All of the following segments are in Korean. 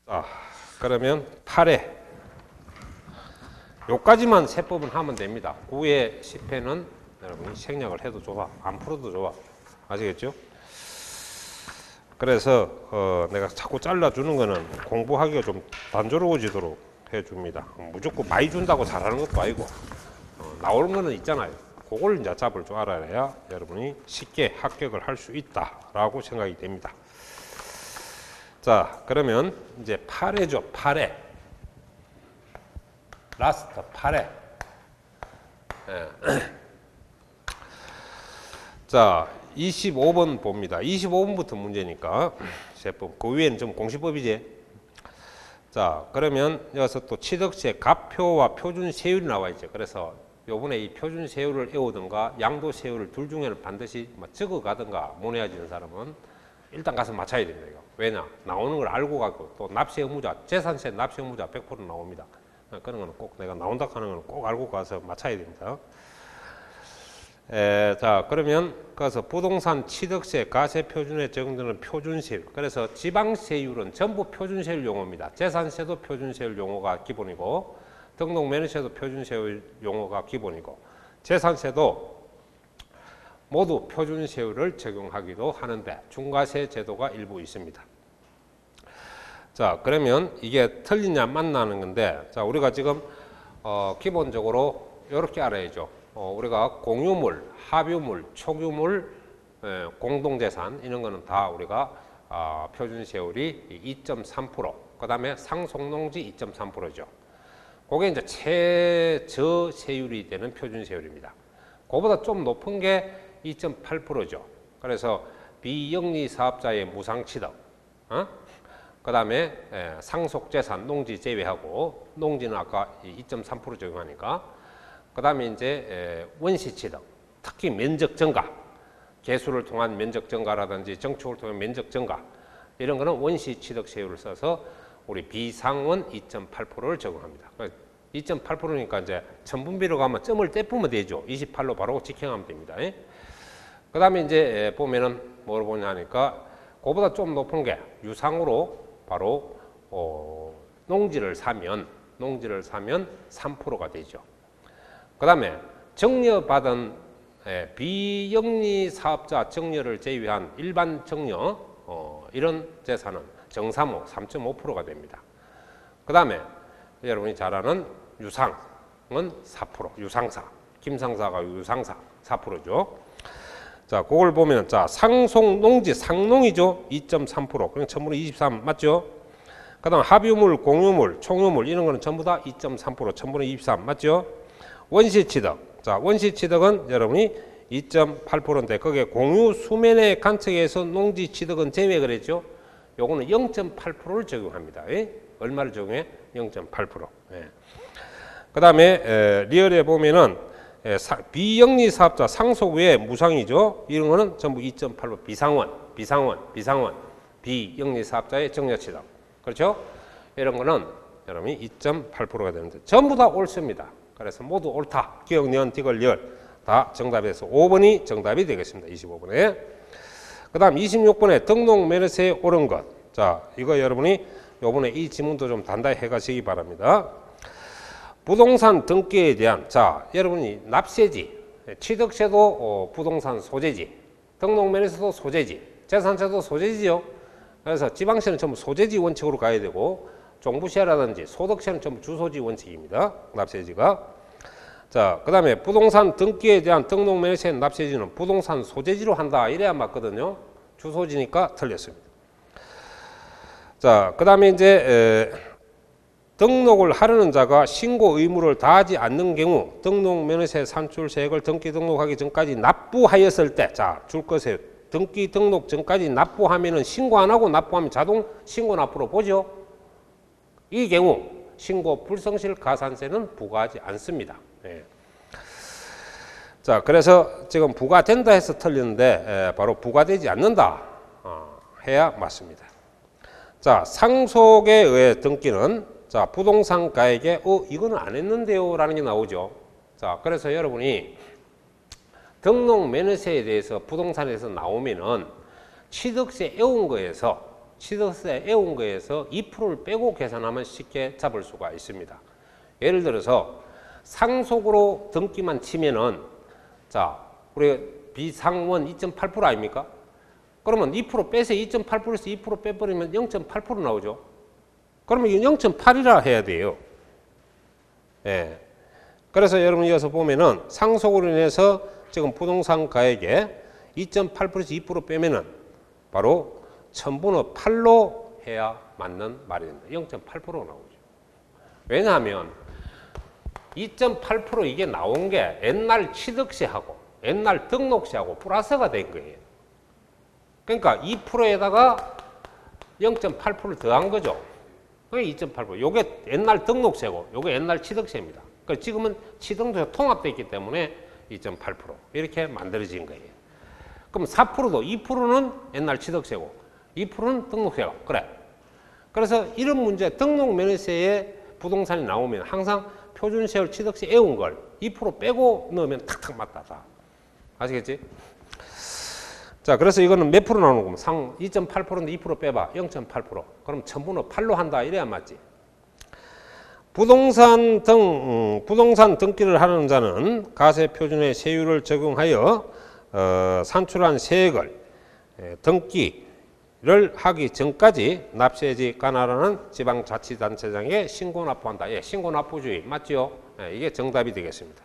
자, 그러면 8회 요까지만 세법은 하면 됩니다. 9회 10회는 여러분이 생략을 해도 좋아, 안 풀어도 좋아. 아시겠죠? 그래서 내가 자꾸 잘라주는 거는 공부하기가 좀 단조로워지도록 해줍니다. 무조건 많이 준다고 잘하는 것도 아니고 나오는 거는 있잖아요. 그걸 이제 잡을 줄 알아야 여러분이 쉽게 합격을 할 수 있다라고 생각이 됩니다. 자, 그러면 이제 8회죠. 8회. 라스트 8회. 자, 25번 봅니다. 25번부터 문제니까 세법. 그 위에는 좀 공시법이지. 자, 그러면 여기서 또 취득세 가표와 표준 세율이 나와 있죠. 그래서 요번에 이 표준 세율을 외우든가 양도 세율을 둘 중에는 반드시 적어 가든가 문해야지는 사람은 일단 가서 맞춰야 됩니다. 이거. 왜냐? 나오는 걸 알고 가고 또 납세 의무자, 재산세 납세 의무자 100% 나옵니다. 그런 거는 꼭 내가 나온다 하는 거는 꼭 알고 가서 맞춰야 됩니다. 자, 그러면 그래서 부동산 취득세 가세 표준에 적용되는 표준세율. 그래서 지방세율은 전부 표준세율 용어입니다. 재산세도 표준세율 용어가 기본이고 등록면허세도 표준세율 용어가 기본이고 재산세도 모두 표준세율을 적용하기도 하는데 중과세 제도가 일부 있습니다. 자, 그러면 이게 틀리냐 맞나는 건데, 자, 우리가 지금 기본적으로 이렇게 알아야죠. 우리가 공유물, 합유물, 초규물, 공동재산 이런 거는 다 우리가 표준세율이 2.3%, 그 다음에 상속농지 2.3%죠. 그게 이제 최저세율이 되는 표준세율입니다. 그거보다 좀 높은 게 2.8%죠. 그래서 비영리 사업자의 무상취득, 그 다음에 상속재산, 농지 제외하고, 농지는 아까 2.3% 적용하니까, 그 다음에 이제 원시취득, 특히 면적 증가, 개수를 통한 면적 증가라든지 정축을 통한 면적 증가, 이런 거는 원시취득세율을 써서 우리 비상원 2.8%를 적용합니다. 2.8%니까 이제 천분비로 가면 점을 떼쁘면 되죠. 28로 바로 직행하면 됩니다. 그 다음에 이제 보면은 뭘 보냐니까, 그보다 좀 높은 게 유상으로 바로 농지를 사면 3%가 되죠. 그 다음에 정려받은 비영리 사업자 정려를 제외한 일반 정려 이런 재산은 정사모 3.5%가 됩니다. 그 다음에 여러분이 잘 아는 유상은 4%, 유상사, 김상사가 유상사 4%죠. 자, 그걸 보면, 자, 상속농지, 상농이죠. 2.3%. 그냥 전부 23, 맞죠? 그 다음 합유물, 공유물, 총유물, 이런 거는 전부 다 2.3%, 전부는 23, 맞죠? 원시취득. 자, 원시취득은 여러분이 2.8%인데, 거기에 공유 수면의 관측에서 농지 취득은 제외 그랬죠? 요거는 0.8%를 적용합니다. 얼마를 적용해? 0.8%. 그 다음에, 리얼에 보면은, 비영리 사업자 상속 외에 무상이죠. 이런 거는 전부 2.8% 비상원, 비영리 사업자의 정려취득. 그렇죠? 이런 거는 여러분이 2.8%가 되는데 전부 다 옳습니다. 그래서 모두 옳다. 기억, 년, 디귿, 열 다 정답에서 5번이 정답이 되겠습니다. 25번에. 그 다음 26번에 등록면허세에 옳은 것. 자, 이거 여러분이 요번에 이 지문도 좀 단단히 해가시기 바랍니다. 부동산 등기에 대한, 자, 여러분이 납세지, 취득세도 부동산 소재지, 등록면허세도 소재지, 재산세도 소재지요. 그래서 지방세는 전부 소재지 원칙으로 가야 되고, 종부세라든지 소득세는 전부 주소지 원칙입니다. 납세지가. 자, 그 다음에 부동산 등기에 대한 등록면허세 납세지는 부동산 소재지로 한다. 이래야 맞거든요. 주소지니까 틀렸습니다. 자, 그 다음에 이제 등록을 하려는 자가 신고 의무를 다하지 않는 경우 등록면허세 산출세액을 등기 등록하기 전까지 납부하였을 때, 자, 줄 것에 등기 등록 전까지 납부하면은 신고 안 하고 납부하면 자동 신고 납부로 보죠. 이 경우 신고 불성실 가산세는 부과하지 않습니다. 자, 그래서 지금 부과된다 해서 틀렸는데 바로 부과되지 않는다 해야 맞습니다. 자, 상속에 의해 등기는, 자, 부동산가에게 이거는 안 했는데요 라는 게 나오죠. 자, 그래서 여러분이 등록 면허세에 대해서 부동산에서 나오면은 취득세 애운 거에서 취득세 애운 거에서 2%를 빼고 계산하면 쉽게 잡을 수가 있습니다. 예를 들어서 상속으로 등기만 치면은 자, 우리 비상원 2.8% 아닙니까? 그러면 2% 빼서 2.8%에서 2% 빼버리면 0.8% 나오죠. 그러면 이건 0.8이라 해야 돼요. 예. 그래서 여러분 이어서 보면은 상속으로 인해서 지금 부동산 가액에 2.8%에서 2% 빼면은 바로 1000분의 8로 해야 맞는 말이 됩니다. 0.8%가 나오죠. 왜냐하면 2.8% 이게 나온 게 옛날 취득세하고 옛날 등록세하고 플러스가 된 거예요. 그러니까 2%에다가 0.8%를 더한 거죠. 그게 2.8%. 요게 옛날 등록세고 요게 옛날 취득세입니다. 그러니까 지금은 취등록세가 통합되어 있기 때문에 2.8% 이렇게 만들어진 거예요. 그럼 4%도 2%는 옛날 취득세고 2%는 등록세고 그래. 그래서 이런 문제 등록면허세에 부동산이 나오면 항상 표준세율 취득세 애운 걸 2% 빼고 넣으면 탁탁 맞다. 다. 아시겠지? 자, 그래서 이거는 몇 프로 나오는 거면 2.8%인데 2% 빼봐. 0.8%. 그럼 1000분의 8로 한다. 이래야 맞지. 부동산 등기를 하는 자는 가세표준의 세율을 적용하여 산출한 세액을 등기를 하기 전까지 납세지 관할하는 지방자치단체장에 신고납부한다. 예, 신고납부주의 맞죠? 예, 이게 정답이 되겠습니다.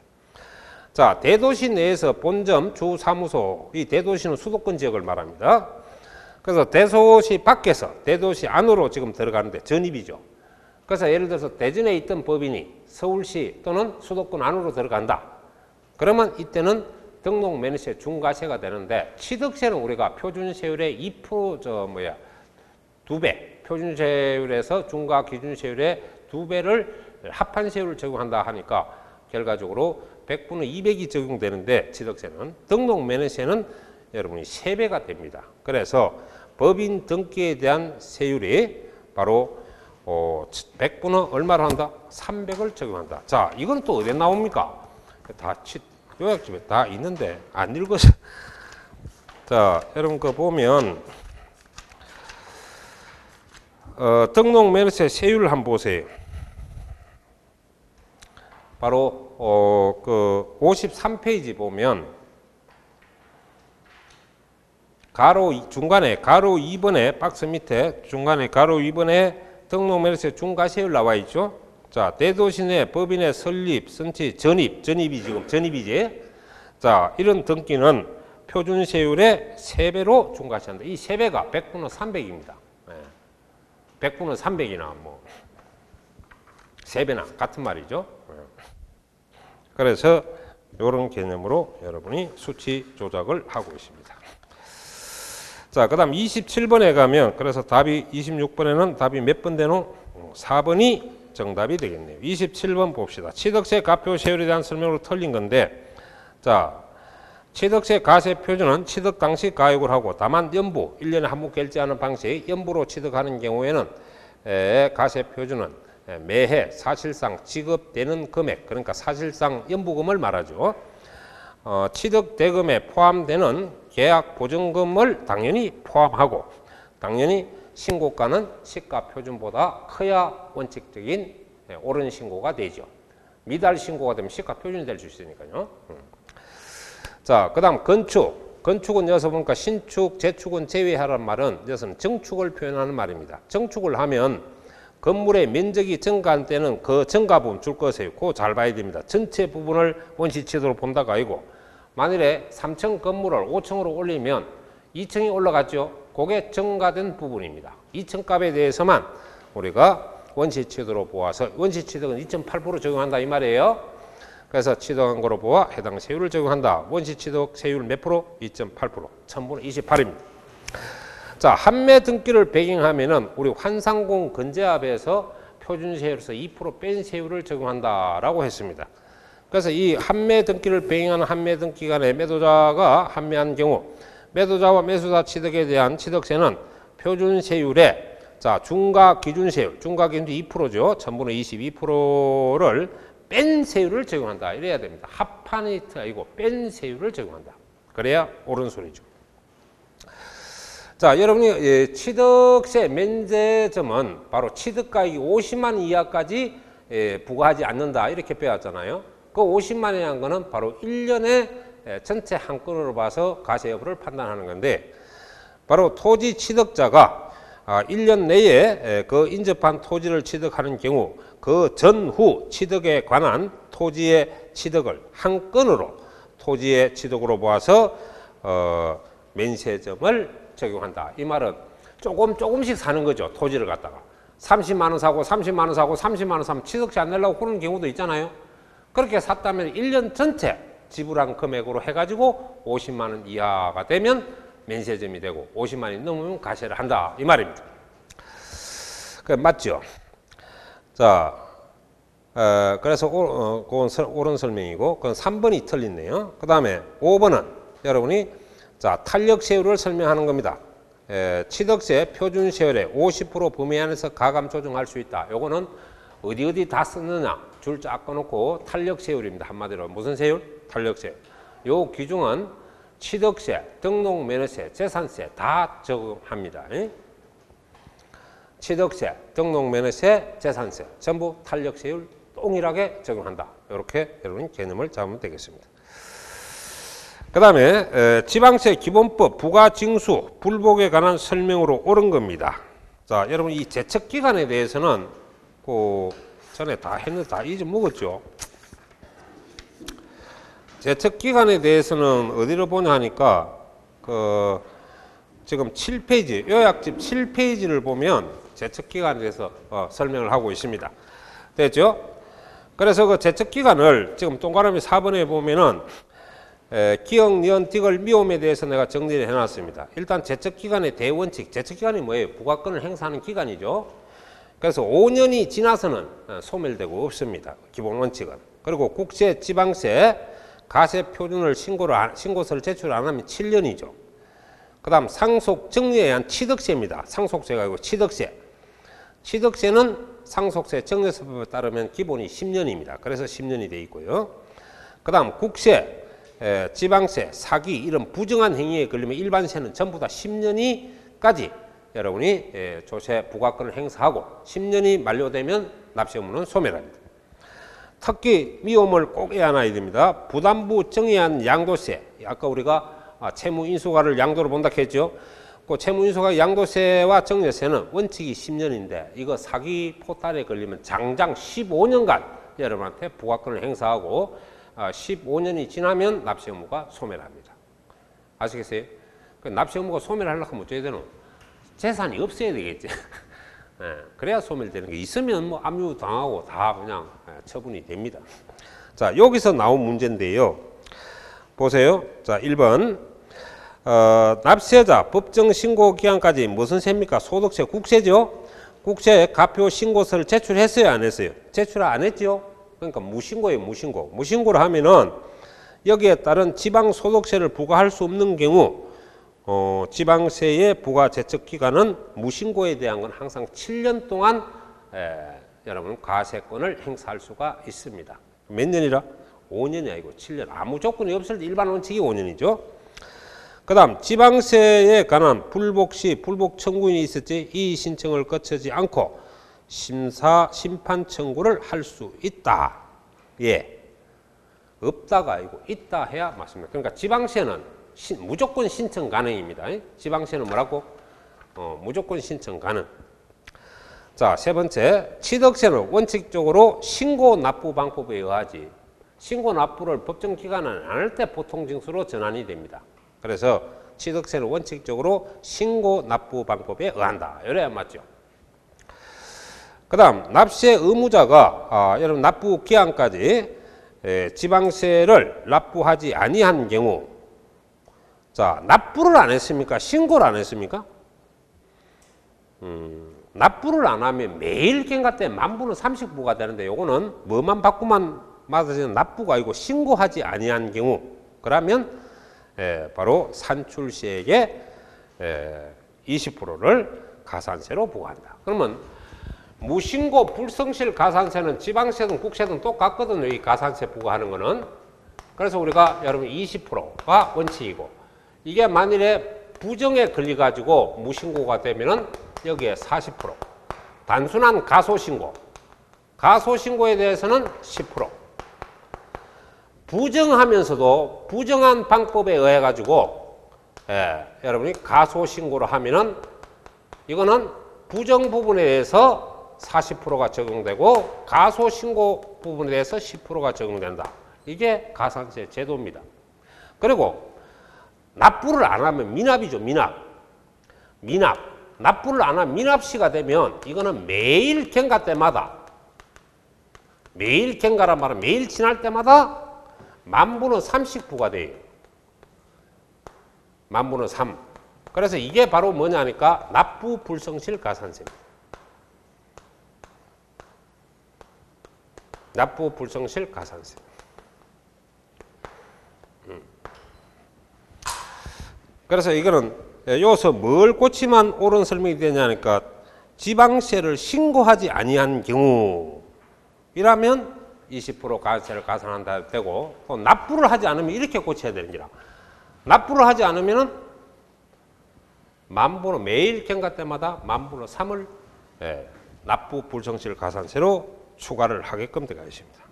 자, 대도시 내에서 본점, 주사무소, 이 대도시는 수도권 지역을 말합니다. 그래서 대도시 밖에서 대도시 안으로 지금 들어가는데 전입이죠. 그래서 예를 들어서 대전에 있던 법인이 서울시 또는 수도권 안으로 들어간다. 그러면 이때는 등록면허세 중과세가 되는데 취득세는 우리가 표준세율의 2% 2배, 표준세율에서 중과 기준세율의 2배를 합한 세율을 적용한다 하니까 결과적으로 100분의 200이 적용되는데 취득세는 등록면허세는 여러분이 3배가 됩니다. 그래서 법인 등기에 대한 세율이 바로 100분의 얼마로 한다? 300을 적용한다. 자, 이건 또 어디에 나옵니까? 다 요약집에 다 있는데 안 읽어서. 자, 여러분 거 보면 등록면허세 세율을 한번 보세요. 바로 그 53페이지 보면 중간에 가로 2번에 박스 밑에 중간에 가로 2번에 등록면허세 중과세율 나와 있죠. 자, 대도시 내 법인의 설립, 선치, 전입이 지금 전입이지. 자, 이런 등기는 표준세율의 3배로 중과세한다. 이 3배가 100분의 300입니다. 100분의 300이나 뭐 3배나 같은 말이죠. 그래서 이런 개념으로 여러분이 수치 조작을 하고 있습니다. 자, 그 다음 27번에 가면 그래서 답이 26번에는 답이 몇 번 되노? 4번이 정답이 되겠네요. 27번 봅시다. 취득세 가표세율에 대한 설명으로 틀린 건데 자, 취득세 가세 표준은 취득 당시 가액을 하고 다만 연부, 1년에 한 번 결제하는 방식 연부로 취득하는 경우에는 가세 표준은 매해 사실상 지급되는 금액, 그러니까 사실상 연부금을 말하죠. 취득 대금에 포함되는 계약 보증금을 당연히 포함하고 당연히 신고가는 시가 표준보다 커야 원칙적인 옳은 신고가 되죠. 미달 신고가 되면 시가 표준이 될 수 있으니까요. 자, 그 다음 건축. 건축은 여기서 보니까 신축, 재축은 제외하라는 말은 여기서는 정축을 표현하는 말입니다. 정축을 하면 건물의 면적이 증가한 때는 그 증가 부분 줄 것이에요. 그거 잘 봐야 됩니다. 전체 부분을 원시치도로 본다가 아니고 만일에 3층 건물을 5층으로 올리면 2층이 올라갔죠. 그게 증가된 부분입니다. 2층 값에 대해서만 우리가 원시취득으로 보아서 원시취득은 2.8% 적용한다 이 말이에요. 그래서 취득한 거로 보아 해당 세율을 적용한다. 원시취득 세율 몇 프로? 2.8%. 1000분의 28입니다. 자, 한매 등기를 배경하면은 우리 환상공 건재합에서 표준세율에서 2% 뺀 세율을 적용한다라고 했습니다. 그래서 이 한매 등기를 배경하는 한매 등기 간에 매도자가 한매한 경우 매도자와 매수자 취득에 대한 취득세는 표준세율에 자, 중과 기준세율, 중과 기준이 2%죠. 1000분의 22%를 뺀 세율을 적용한다. 이래야 됩니다. 합한이 아니고 뺀 세율을 적용한다. 그래야 옳은 소리죠. 자, 여러분이 취득세 면제점은 바로 취득가액이 50만 원 이하까지 부과하지 않는다 이렇게 배웠잖아요. 그 50만 원이라는 거는 바로 1년에 전체 한 건으로 봐서 과세 여부를 판단하는 건데, 바로 토지 취득자가 1년 내에 그 인접한 토지를 취득하는 경우 그 전후 취득에 관한 토지의 취득을 한 건으로 토지의 취득으로 보아서 면세점을 적용한다. 이 말은 조금씩 사는 거죠. 토지를 갖다가 30만 원 사고 30만 원 사고 30만 원 사면 취득세 안 내려고 그러는 경우도 있잖아요. 그렇게 샀다면 1년 전체 지불한 금액으로 해가지고 50만 원 이하가 되면 면세점이 되고 50만 원이 넘으면 과세를 한다 이 말입니다. 맞죠? 자, 그래서 그건 옳은 설명이고, 그건 3번이 틀렸네요. 그 다음에 5번은 여러분이 자, 탄력세율을 설명하는 겁니다. 취득세 표준세율의 50% 범위 안에서 가감 조정할 수 있다. 요거는 어디 다 쓰느냐 줄 쫙 꺼놓고 탄력세율입니다. 한마디로 무슨 세율? 탄력세율. 요 기준은 취득세, 등록면허세, 재산세 다 적용합니다. 취득세, 등록면허세, 재산세 전부 탄력세율 동일하게 적용한다. 이렇게 여러분 개념을 잡으면 되겠습니다. 그 다음에 지방세 기본법 부가징수 불복에 관한 설명으로 옳은 겁니다. 자, 여러분 이 제척기간에 대해서는 그 전에 다 했는데 다 잊어먹었죠. 제척기간에 대해서는 어디로 보냐 하니까 지금 7페이지 요약집 7페이지를 보면 제척기간에 대해서 설명을 하고 있습니다. 됐죠? 그래서 그 제척기간을 지금 동그라미 4번에 보면은 기억, 니은, 디귿, 미움에 대해서 내가 정리를 해놨습니다. 일단 제척기간의 대원칙, 제척기간이 뭐예요? 부가권을 행사하는 기간이죠. 그래서 5년이 지나서는 소멸되고 없습니다. 기본 원칙은. 그리고 국세, 지방세, 가세 표준을 신고서를 제출 안 하면 7년이죠. 그 다음 상속 정리에 의한 취득세입니다. 상속세가 아니고 취득세. 취득세는 상속세 정리세법에 따르면 기본이 10년입니다. 그래서 10년이 되어 있고요. 그 다음 국세, 지방세, 사기 이런 부정한 행위에 걸리면 일반세는 전부 다 10년이까지 여러분이 조세 부과권을 행사하고 10년이 만료되면 납세 의무는 소멸합니다. 특히 미움을 꼭 해야 됩니다. 부담부 정의한 양도세, 아까 우리가 채무인수가를 양도로 본다 했죠. 그 채무인수가 양도세와 정려세는 원칙이 10년인데 이거 사기 포탈에 걸리면 장장 15년간 여러분한테 부과권을 행사하고 15년이 지나면 납세 의무가 소멸합니다. 아시겠어요? 그 납세 의무가 소멸하려고 하면 어쩌야 되노? 재산이 없어야 되겠지. 그래야 소멸되는 게 있으면 뭐 압류 당하고 다 그냥 처분이 됩니다. 자, 여기서 나온 문제인데요. 보세요. 자, 1번. 납세자 법정 신고 기간까지 무슨 세입니까? 소득세, 국세죠. 국세 가표 신고서를 제출했어요, 안 했어요? 제출 안 했죠. 그러니까 무신고예요, 무신고. 무신고를 하면은 여기에 따른 지방소득세를 부과할 수 없는 경우 지방세의 부과 제척 기간은 무신고에 대한 건 항상 7년 동안 여러분 과세권을 행사할 수가 있습니다. 몇 년이라? 5년이 아니고 7년. 아무 조건이 없을 때 일반 원칙이 5년이죠. 그 다음 지방세에 관한 불복 시 불복 청구인이 있었지 이 신청을 거치지 않고 심판 청구를 할 수 있다. 예, 없다가 아니고 있다 해야 맞습니다. 그러니까 지방세는 무조건 신청 가능입니다. 지방세는 뭐라고? 무조건 신청 가능. 자, 세 번째, 취득세는 원칙적으로 신고 납부 방법에 의하지 신고 납부를 법정 기간은 안 할 때 보통 징수로 전환이 됩니다. 그래서 취득세는 원칙적으로 신고 납부 방법에 의한다. 이래야 맞죠. 그 다음 납세 의무자가 여러분 납부 기한까지 지방세를 납부하지 아니한 경우, 자, 납부를 안 했습니까? 신고를 안 했습니까? 납부를 안 하면 매일 경과 때 만분의 30부가 되는데 요거는 뭐만 받고만 맞아지는 납부가 아니고 신고하지 아니한 경우, 그러면 바로 산출세액의 20%를 가산세로 부과한다. 그러면 무신고 불성실 가산세는 지방세든 국세든 똑같거든요. 이 가산세 부과하는 거는. 그래서 우리가 여러분 20%가 원칙이고, 이게 만일에 부정에 걸려가지고 무신고가 되면은 여기에 40%. 단순한 가소신고. 가소신고에 대해서는 10%. 부정하면서도 부정한 방법에 의해 가지고 여러분이 가소신고를 하면은 이거는 부정 부분에 대해서 40%가 적용되고 가소신고 부분에 대해서 10%가 적용된다. 이게 가산세 제도입니다. 그리고 납부를 안 하면 미납이죠. 미납. 납부를 안 하면 미납시가 되면 이거는 매일 경과 때마다 매일 경과란 말은 매일 지날 때마다 만분의 3씩 부과돼요. 만분의 3. 그래서 이게 바로 뭐냐니까 납부 불성실 가산세입니다. 납부 불성실 가산세. 그래서 이거는 여기서 뭘 고치면 옳은 설명이 되냐니까 지방세를 신고하지 아니한 경우이라면 20% 가세를 가산한다 되고 또 납부를 하지 않으면 이렇게 고쳐야 되는지라. 납부를 하지 않으면은 만분의 매일 경과 때마다 만분의 3을 납부 불성실 가산세로 추가를 하게끔 되어 있습니다.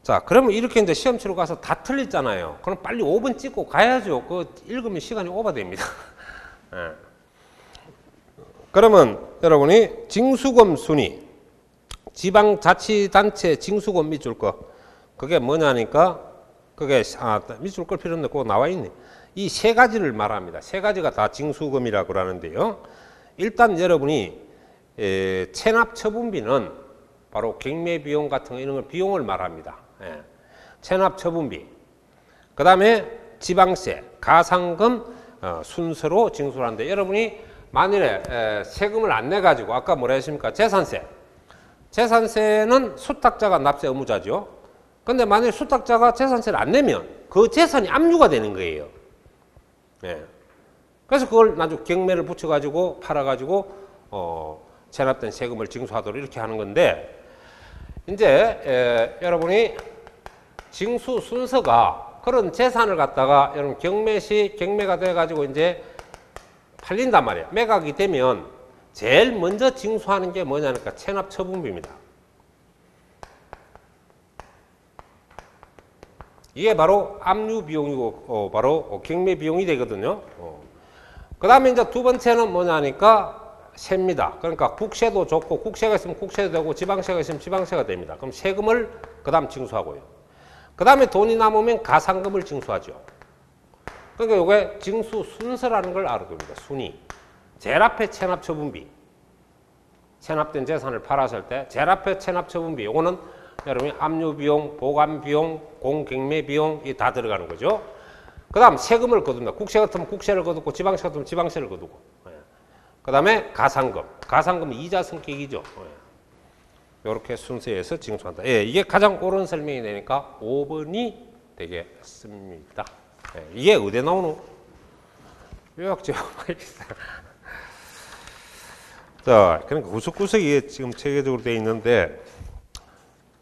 자, 그러면 이렇게 이제 시험 치러 가서 다 틀렸잖아요. 그럼 빨리 5번 찍고 가야죠. 그거 읽으면 시간이 오버됩니다. 그러면 여러분이 징수금 순위, 지방자치단체 징수금 밑줄 거, 그게 뭐냐니까, 그게, 밑줄 끌 필요 없는데, 그거 나와 있네. 이 세 가지를 말합니다. 세 가지가 다 징수금이라고 그러는데요. 일단 여러분이, 체납 처분비는 바로 경매비용 같은 거 이런 걸 비용을 말합니다. 체납 처분비. 그 다음에 지방세, 가상금 순서로 징수를 하는데 여러분이 만일에 세금을 안 내가지고 아까 뭐라 했습니까? 재산세. 재산세는 수탁자가 납세 의무자죠. 근데 만일 수탁자가 재산세를 안 내면 그 재산이 압류가 되는 거예요. 그래서 그걸 나중에 경매를 붙여가지고 팔아가지고 체납된 세금을 징수하도록 이렇게 하는 건데 이제 여러분이 징수 순서가 그런 재산을 갖다가 여러분 경매시 경매가 돼가지고 이제 팔린단 말이에요. 매각이 되면 제일 먼저 징수하는 게 뭐냐니까 체납 처분비입니다. 이게 바로 압류 비용이고 바로 경매 비용이 되거든요. 그 다음에 이제 두 번째는 뭐냐니까 세입니다. 그러니까 국세도 좋고 국세가 있으면 국세도 되고 지방세가 있으면 지방세가 됩니다. 그럼 세금을 그 다음 징수하고요. 그 다음에 돈이 남으면 가상금을 징수하죠. 그러니까 이게 징수 순서라는 걸 알아둡니다. 순위. 제일 앞에 체납 처분비. 체납된 재산을 팔았을 때 제일 앞에 체납 처분비. 이거는 여러분이 압류 비용, 보관 비용, 공경매 비용이 다 들어가는 거죠. 그 다음 세금을 거둡니다. 국세 같으면 국세를 거두고 지방세 같으면 지방세를 거두고. 그 다음에 가상금. 가상금은 이자 성격이죠. 이렇게 순서에서 징수한다. 이게 가장 옳은 설명이 되니까 5번이 되겠습니다. 이게 어디에 나오노? 요약제. 자, 그러니까 구석구석이 지금 체계적으로 되어 있는데,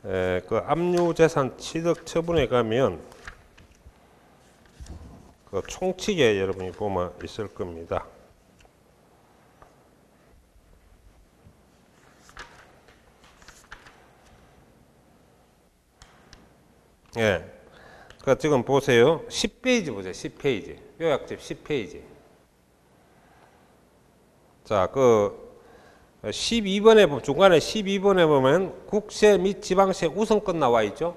그 압류재산 취득 처분에 가면, 그 총칙에 여러분이 보면 있을 겁니다. 그 지금 보세요. 10페이지 보세요. 10페이지. 요약집 10페이지. 자, 그 12번에 보면 중간에 12번에 보면 국세 및 지방세 우선권 나와 있죠.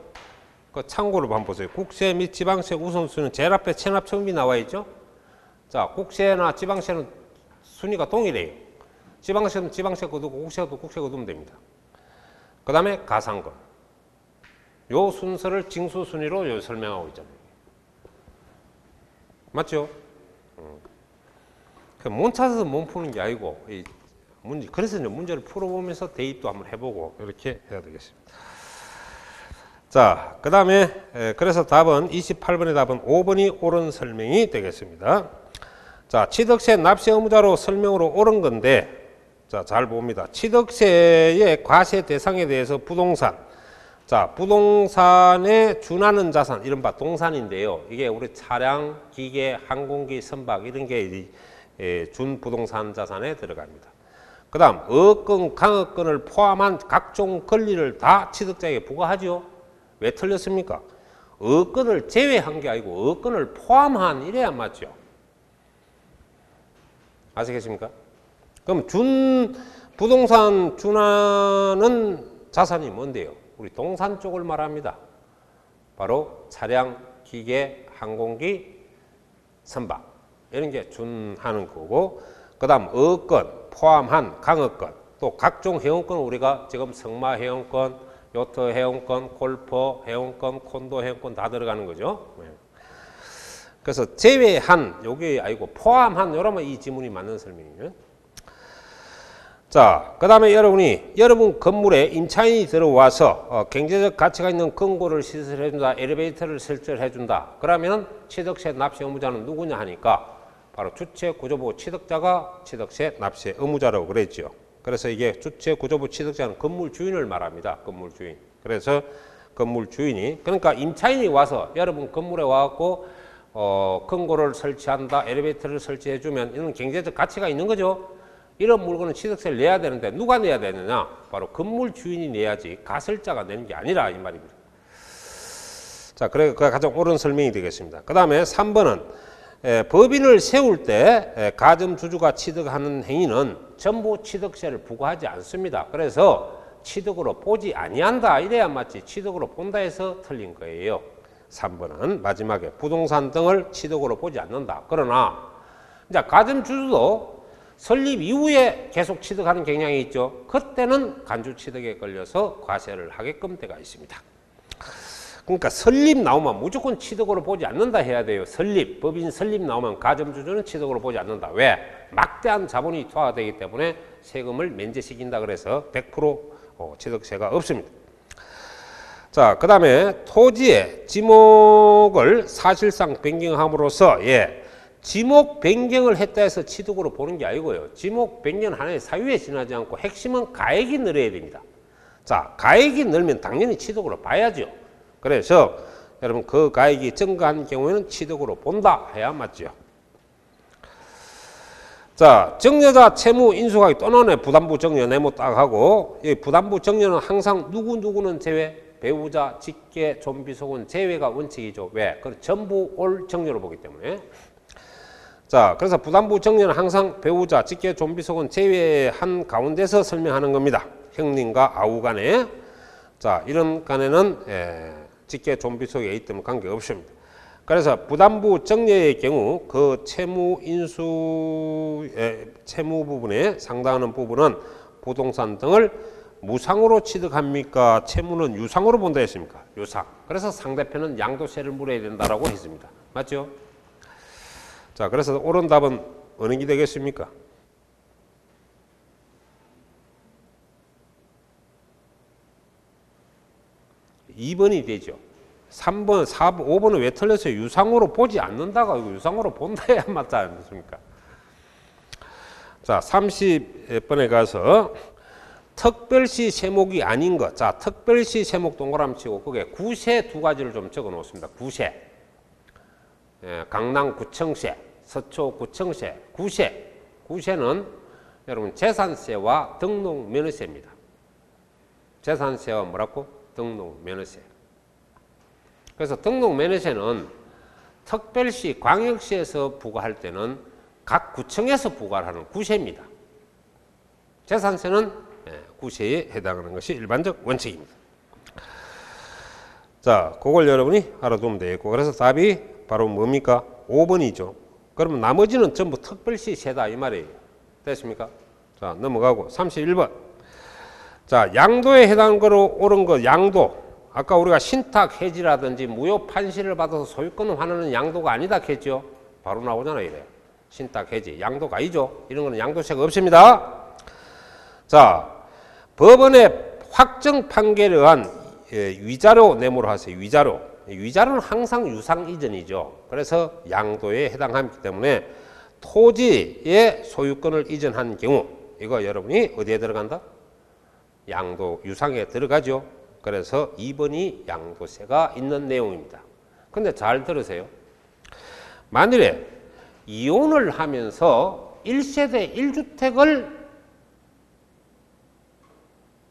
그 참고로 한번 보세요. 국세 및 지방세 우선순위는 제일 앞에 체납 처분비 나와 있죠. 자, 국세나 지방세는 순위가 동일해요. 지방세는 지방세 거두고 국세도 국세 거두면 됩니다. 그 다음에 가상금. 요 순서를 징수 순위로 요 설명하고 있잖아요. 맞죠? 문 찾아서 못 푸는 게 아니고 그래서 이제 문제를 풀어보면서 대입도 한번 해보고 이렇게 해야 되겠습니다. 자, 그 다음에 그래서 답은 28번의 답은 5번이 옳은 설명이 되겠습니다. 자, 취득세 납세 의무자로 설명으로 옳은 건데, 자, 잘 봅니다. 취득세의 과세 대상에 대해서 부동산, 자, 부동산에 준하는 자산, 이른바 동산인데요. 이게 우리 차량, 기계, 항공기, 선박 이런 게 준부동산 자산에 들어갑니다. 그 다음 어권, 강어권을 포함한 각종 권리를 다 취득자에게 부과하죠. 왜 틀렸습니까? 어권을 제외한 게 아니고 어권을 포함한 이래야 맞죠. 아시겠습니까? 그럼 부동산 준하는 자산이 뭔데요? 우리 동산 쪽을 말합니다. 바로 차량, 기계, 항공기, 선박 이런 게 준하는 거고, 그 다음 어권 포함한 강어권, 또 각종 회원권, 우리가 지금 승마 회원권, 요트 회원권, 골프 회원권, 콘도 회원권 다 들어가는 거죠. 그래서 제외한, 요게 아니고 포함한, 요러면 이 지문이 맞는 설명이에요. 자, 그 다음에 여러분 건물에 임차인이 들어와서 경제적 가치가 있는 금고를 시설해준다, 엘리베이터를 설치해준다. 그러면 취득세 납세 의무자는 누구냐 하니까 바로 주체구조부 취득자가 취득세 납세 의무자라고 그랬죠. 그래서 이게 주체구조부 취득자는 건물 주인을 말합니다. 건물 주인. 그래서 건물 주인이, 그러니까 임차인이 와서 여러분 건물에 와갖고 금고를 설치한다, 엘리베이터를 설치해주면 이런 경제적 가치가 있는 거죠. 이런 물건은 취득세를 내야 되는데 누가 내야 되느냐? 바로 건물 주인이 내야지 가설자가 내는 게 아니라 이 말입니다. 자, 그래 그가 가장 옳은 설명이 되겠습니다. 그 다음에 3번은 법인을 세울 때 가점주주가 취득하는 행위는 전부 취득세를 부과하지 않습니다. 그래서 취득으로 보지 아니한다 이래야 맞지, 취득으로 본다 해서 틀린 거예요. 3번은 마지막에 부동산 등을 취득으로 보지 않는다. 그러나 이제 가점주주도 설립 이후에 계속 취득하는 경향이 있죠. 그때는 간주취득에 걸려서 과세를 하게끔 되어 있습니다. 그러니까 설립 나오면 무조건 취득으로 보지 않는다 해야 돼요. 법인 설립 나오면 가점주주는 취득으로 보지 않는다. 왜? 막대한 자본이 투하되기 때문에 세금을 면제시킨다 그래서 100% 취득세가 없습니다. 자, 그 다음에 토지의 지목을 사실상 변경함으로써 지목 변경을 했다 해서 취득으로 보는 게 아니고요. 지목 변경 하나의 사유에 지나지 않고 핵심은 가액이 늘어야 됩니다. 자, 가액이 늘면 당연히 취득으로 봐야죠. 그래서 여러분 그 가액이 증가한 경우에는 취득으로 본다 해야 맞죠. 자, 정여자 채무 인수가액 또는 부담부 정여 네모 딱 하고, 이 부담부 정여는 항상 누구는 제외, 배우자, 직계, 좀비속은 제외가 원칙이죠. 왜? 그걸 전부 올 정여로 보기 때문에. 자, 그래서 부담부 정여는 항상 배우자, 직계, 좀비속은 제외한 가운데서 설명하는 겁니다. 형님과 아우 간에. 자, 이런 간에는 직계, 좀비속에 있기 때문에 관계가 없습니다. 그래서 부담부 정여의 경우 그 채무 부분에 상당하는 부분은 부동산 등을 무상으로 취득합니까? 채무는 유상으로 본다 했습니까? 유상. 그래서 상대편은 양도세를 물어야 된다라고 했습니다. 맞죠? 자, 그래서 옳은 답은 어느 게 되겠습니까? 2번이 되죠. 3번, 4번, 5번은 왜 틀렸어요? 유상으로 보지 않는다가 유상으로 본다 해야 맞지 않습니까? 자, 30번에 가서 특별시 세목이 아닌 것. 자, 특별시 세목 동그라미 치고 거기에 구세 두 가지를 좀 적어 놓습니다. 구세. 강남구청세, 서초구청세, 구세. 구세는 여러분 재산세와 등록면허세입니다. 재산세와 뭐라고? 등록면허세. 그래서 등록면허세는 특별시, 광역시에서 부과할 때는 각 구청에서 부과를 하는 구세입니다. 재산세는 구세에 해당하는 것이 일반적 원칙입니다. 자, 그걸 여러분이 알아두면 되겠고, 그래서 답이 바로 뭡니까? 5번이죠. 그러면 나머지는 전부 특별시 세다 이 말이에요. 됐습니까? 자, 넘어가고 31번. 자, 양도에 해당하는 거로 옳은 거 양도. 아까 우리가 신탁 해지라든지 무효 판시를 받아서 소유권을 환원하는 양도가 아니다 했죠. 바로 나오잖아요. 이래. 신탁 해지 양도가 아니죠. 이런 거는 양도세가 없습니다. 자, 법원의 확정 판결에 의한 위자료 내모를 하세요. 위자료. 위자료는 항상 유상 이전이죠. 그래서 양도에 해당하기 때문에 토지의 소유권을 이전한 경우 이거 여러분이 어디에 들어간다? 양도 유상에 들어가죠. 그래서 2번이 양도세가 있는 내용입니다. 근데 잘 들으세요. 만일에 이혼을 하면서 1세대 1주택을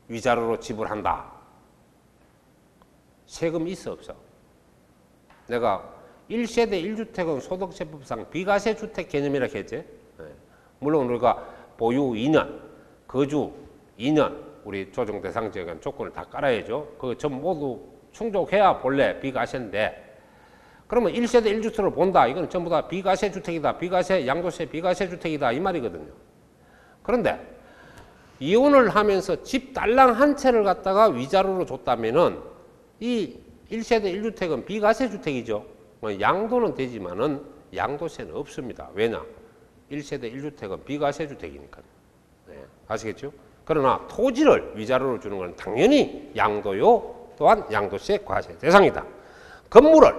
위자료로 지불한다. 세금 있어 없어? 내가 1세대 1주택은 소득세법상 비과세 주택 개념이라 했지. 물론 우리가 보유 2년, 거주 2년, 우리 조정 대상 지역은 조건을 다 깔아야죠. 그 전 모두 충족해야 본래 비과세인데, 그러면 1세대 1주택을 본다. 이건 전부 다 비과세 주택이다. 비과세, 양도세 비과세 주택이다. 이 말이거든요. 그런데 이혼을 하면서 집 딸랑 한 채를 갖다가 위자료로 줬다면은 이 1세대 1주택은 비과세 주택이죠. 양도는 되지만은 양도세는 없습니다. 왜냐? 1세대 1주택은 비과세 주택이니까요. 네, 아시겠죠? 그러나 토지를 위자료로 주는 건 당연히 양도요, 또한 양도세 과세 대상이다. 건물을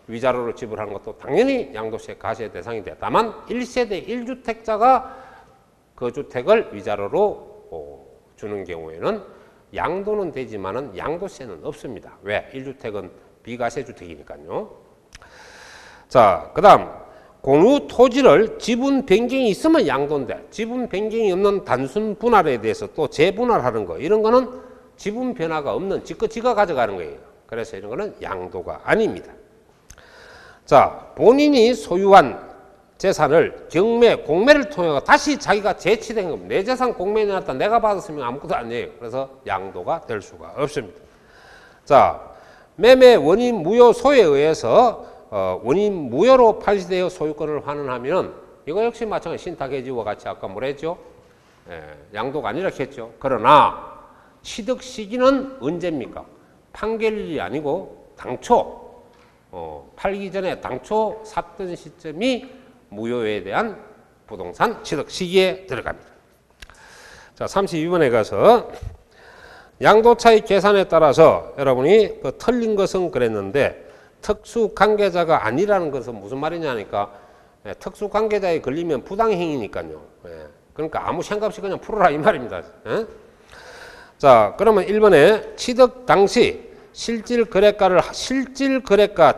위자료로 지불하는 것도 당연히 양도세 과세 대상인데, 다만 1세대 1주택자가 그 주택을 위자료로 주는 경우에는 양도는 되지만은 양도세는 없습니다. 왜? 1주택은 비과세 주택이니까요. 자, 그 다음 공유 토지를 지분 변경이 있으면 양도인데, 지분 변경이 없는 단순 분할에 대해서 또 재분할하는 거, 이런 거는 지분 변화가 없는 지껏 지가 가져가는 거예요. 그래서 이런 거는 양도가 아닙니다. 자, 본인이 소유한 재산을 경매, 공매를 통해 다시 자기가 재취된 겁니다. 내 재산 공매에 나왔다 내가 받았으면 아무것도 아니에요. 그래서 양도가 될 수가 없습니다. 자, 매매 원인 무효 소에 의해서 원인 무효로 판시되어 소유권을 환원하면 이거 역시 마찬가지 신탁해지와 같이 아까 뭐라 했죠? 양도가 아니라 했죠. 그러나 취득 시기는 언제입니까? 판결일이 아니고 당초 팔기 전에 당초 샀던 시점이 무효에 대한 부동산 취득 시기에 들어갑니다. 자, 32번에 가서 양도차익 계산에 따라서 여러분이 그 틀린 것은 그랬는데, 특수관계자가 아니라는 것은 무슨 말이냐니까, 특수관계자에 걸리면 부당행위니까요. 그러니까 아무 생각 없이 그냥 풀어라 이 말입니다. 자, 그러면 1번에 취득 당시 실질거래가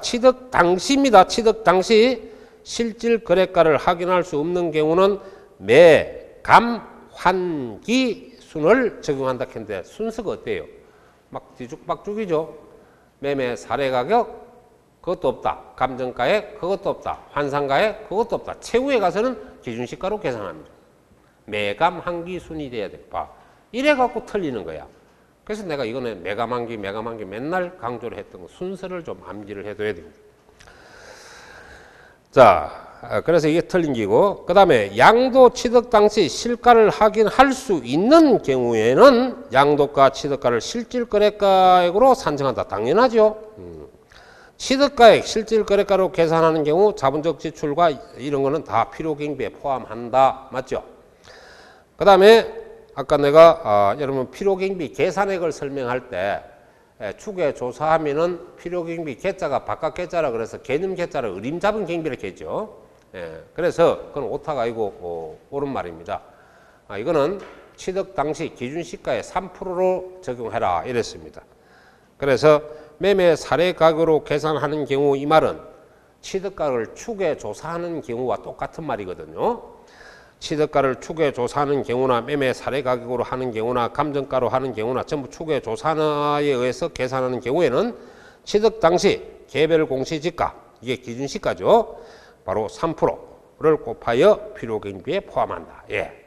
취득 당시입니다. 취득 당시 실질거래가를 확인할 수 없는 경우는 매감환기순을 적용한다 했는데, 순서가 어때요? 막 뒤죽박죽이죠. 매매 사례가격 그것도 없다. 감정가액 그것도 없다. 환산가액 그것도 없다. 최후에 가서는 기준시가로 계산합니다. 매감환기순이 돼야 돼. 봐. 이래 갖고 틀리는 거야. 그래서 내가 이거는 매감환기 맨날 강조를 했던 거, 순서를 좀 암기를 해둬야 됩니다. 자, 그래서 이게 틀린 기고, 그 다음에 양도 취득 당시 실가를 확인할 수 있는 경우에는 양도가 취득가를 실질거래가액으로 산정한다. 당연하죠. 취득가액 실질거래가로 계산하는 경우 자본적 지출과 이런 거는 다 필요경비에 포함한다. 맞죠? 그 다음에 아까 내가 여러분 필요경비 계산액을 설명할 때 추계 조사하면은 필요경비 계자가 바깥 계자라 그래서 개념 계자를 의림 잡은 경비를 했죠. 그래서 그건 오타가 아니고 옳은 말입니다. 이거는 취득 당시 기준시가의 3%로 적용해라 이랬습니다. 그래서 매매 사례 가격으로 계산하는 경우, 이 말은 취득가를 추계 조사하는 경우와 똑같은 말이거든요. 취득가를 추계 조사하는 경우나 매매 사례 가격으로 하는 경우나 감정가로 하는 경우나 전부 추계 조사에 의해서 계산하는 경우에는 취득 당시 개별 공시지가, 이게 기준시가죠. 바로 3%를 곱하여 필요경비에 포함한다.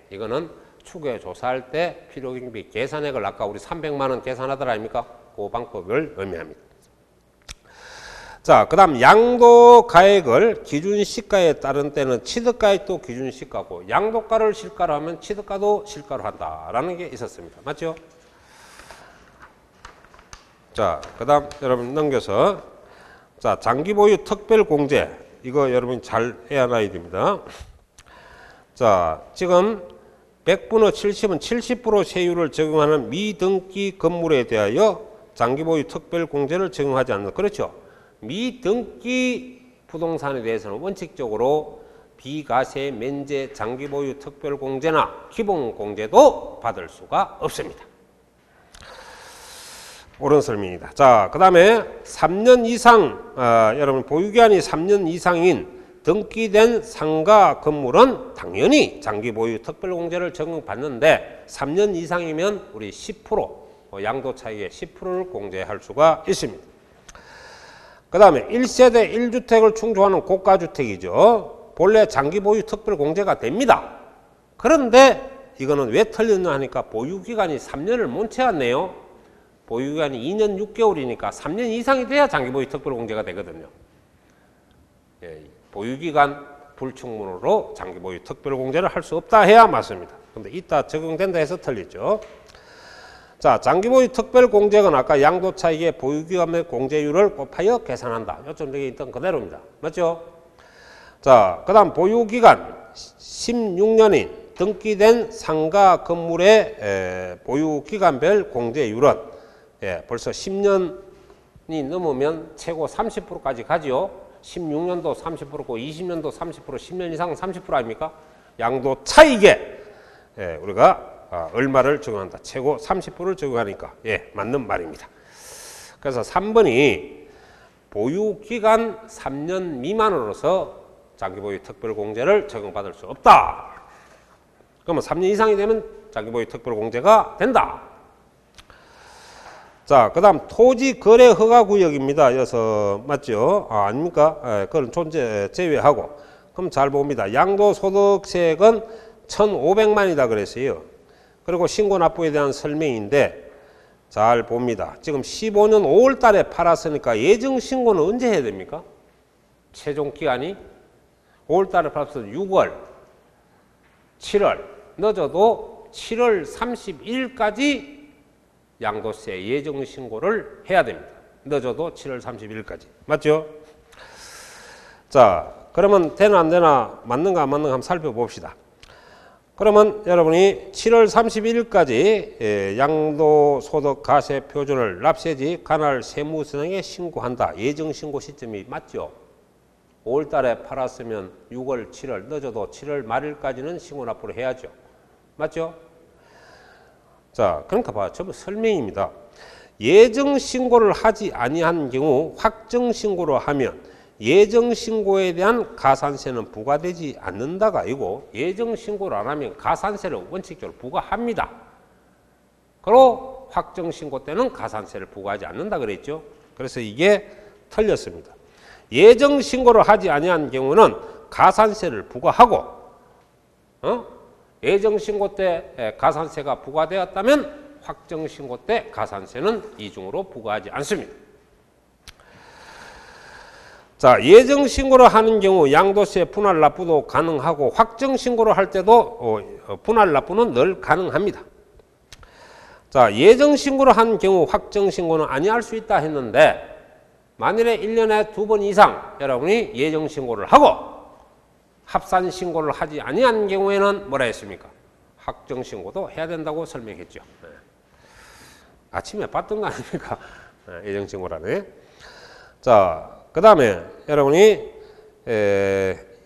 이거는 추계 조사할 때 필요경비 계산액을 아까 우리 300만 원 계산하더라 아닙니까? 그 방법을 의미합니다. 자, 그 다음 양도가액을 기준시가에 따른 때는 취득가액도 기준시가고, 양도가를 실가로 하면 취득가도 실가로 한다라는 게 있었습니다. 맞죠? 자, 그 다음 여러분 넘겨서, 자, 장기보유 특별공제, 이거 여러분 잘 해놔야 됩니다. 자, 지금 100분의 70은 70% 세율을 적용하는 미등기 건물에 대하여 장기보유 특별공제를 적용하지 않는, 그렇죠? 미등기 부동산에 대해서는 원칙적으로 비과세 면제 장기보유 특별공제나 기본공제도 받을 수가 없습니다. 옳은 설명이다. 자, 그 다음에 3년 이상, 여러분 보유기간이 3년 이상인 등기된 상가 건물은 당연히 장기 보유 특별공제를 적용받는데 3년 이상이면 우리 10% 양도 차익의 10%를 공제할 수가 있습니다. 그 다음에 1세대 1주택을 충족하는 고가주택이죠. 본래 장기 보유 특별공제가 됩니다. 그런데 이거는 왜 틀렸냐 하니까 보유기간이 3년을 못 채웠네요. 보유기간이 2년 6개월이니까 3년 이상이 돼야 장기 보유 특별공제가 되거든요. 예, 보유기간 불충분으로 장기 보유 특별공제를 할 수 없다 해야 맞습니다. 근데 이따 적용된다 해서 틀리죠. 자, 장기 보유 특별공제는 아까 양도차익의 보유기간 및 공제율을 곱하여 계산한다. 요점 여기 있던 그대로입니다. 맞죠? 자, 그 다음 보유기간 16년인 등기된 상가 건물의 보유기간별 공제율은 벌써 10년이 넘으면 최고 30%까지 가죠. 16년도 30%고 20년도 30%, 10년 이상은 30% 아닙니까? 양도 차익에 우리가 얼마를 적용한다. 최고 30%를 적용하니까 맞는 말입니다. 그래서 3번이 보유기간 3년 미만으로서 장기보유 특별공제를 적용받을 수 없다. 그러면 3년 이상이 되면 장기보유 특별공제가 된다. 자, 그 다음 토지 거래 허가 구역입니다. 여기서 맞죠? 아닙니까? 그건 제외하고. 그럼 잘 봅니다. 양도소득세액은 1,500만이다 그랬어요. 그리고 신고 납부에 대한 설명인데 잘 봅니다. 지금 15년 5월 달에 팔았으니까 예정 신고는 언제 해야 됩니까? 최종 기간이 5월 달에 팔았어 6월, 7월, 늦어도 7월 31일까지 양도세 예정 신고를 해야 됩니다. 늦어도 7월 31일까지. 맞죠? 자, 그러면 되나 안 되나 맞는가 안 맞는가 한번 살펴봅시다. 그러면 여러분이 7월 31일까지 양도소득 가세 표준을 납세지 관할 세무서장에 신고한다. 예정 신고 시점이 맞죠? 5월 달에 팔았으면 6월, 7월, 늦어도 7월 말일까지는 신고 납부를 해야죠. 맞죠? 자, 그러니까 봐. 전부 설명입니다. 예정 신고를 하지 아니한 경우 확정 신고를 하면 예정 신고에 대한 가산세는 부과되지 않는다가 아니고 예정 신고를 안 하면 가산세를 원칙적으로 부과합니다. 그리고 확정 신고 때는 가산세를 부과하지 않는다 그랬죠. 그래서 이게 틀렸습니다. 예정 신고를 하지 아니한 경우는 가산세를 부과하고 예정 신고 때 가산세가 부과되었다면 확정 신고 때 가산세는 이중으로 부과하지 않습니다. 자, 예정 신고를 하는 경우 양도세 분할 납부도 가능하고 확정 신고를 할 때도 분할 납부는 늘 가능합니다. 자, 예정 신고를 한 경우 확정 신고는 아니할 수 있다 했는데 만일에 1년에 2번 이상 여러분이 예정 신고를 하고 합산 신고를 하지 아니한 경우에는 뭐라 했습니까? 확정 신고도 해야 된다고 설명했죠. 아침에 봤던 거 아닙니까? 예정 신고라네. 자, 그 다음에 여러분이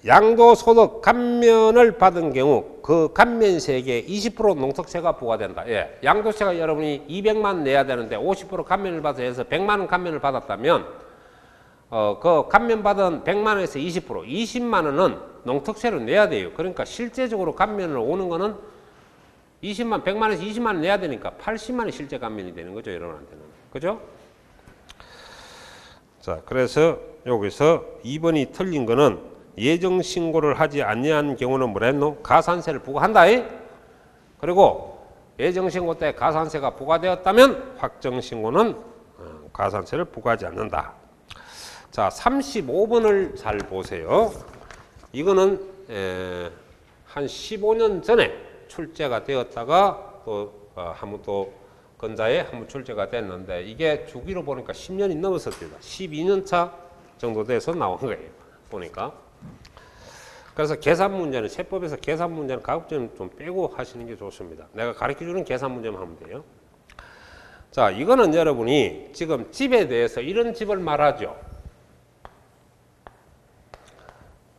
양도소득 감면을 받은 경우 그 감면세액의 20% 농특세가 부과된다. 양도세가 여러분이 200만 내야 되는데 50% 감면을 받아서 해서 100만 원 감면을 받았다면 그 감면받은 100만 원에서 20만 원은 농특세로 내야 돼요. 그러니까 실제적으로 감면을 오는 거는 100만 원에서 20만 원 내야 되니까 80만 원 실제 감면이 되는 거죠, 여러분한테는. 그죠? 자, 그래서 여기서 2번이 틀린 거는 예정 신고를 하지 아니한 경우는 뭐라 했노? 가산세를 부과한다. 그리고 예정 신고 때 가산세가 부과되었다면 확정 신고는 가산세를 부과하지 않는다. 자, 35번을 잘 보세요. 이거는 한 15년 전에 출제가 되었다가 또 한번 또 건자에 한번 출제가 됐는데 이게 주기로 보니까 10년이 넘었습니다. 12년 차 정도 돼서 나온 거예요. 보니까. 그래서 계산 문제는 세법에서 계산 문제는 가급적 좀 빼고 하시는 게 좋습니다. 내가 가르쳐주는 계산 문제만 하면 돼요. 자, 이거는 여러분이 지금 집에 대해서 이런 집을 말하죠.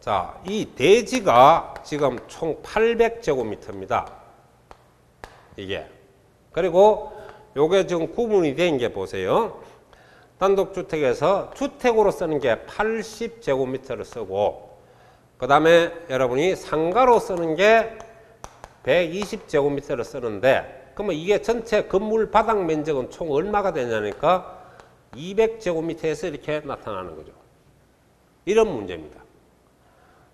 자, 이 대지가 지금 총 800제곱미터입니다. 이게. 그리고 요게 지금 구분이 된 게 보세요. 단독주택에서 주택으로 쓰는 게 80제곱미터를 쓰고, 그 다음에 여러분이 상가로 쓰는 게 120제곱미터를 쓰는데, 그러면 이게 전체 건물 바닥 면적은 총 얼마가 되냐니까 200제곱미터에서 이렇게 나타나는 거죠. 이런 문제입니다.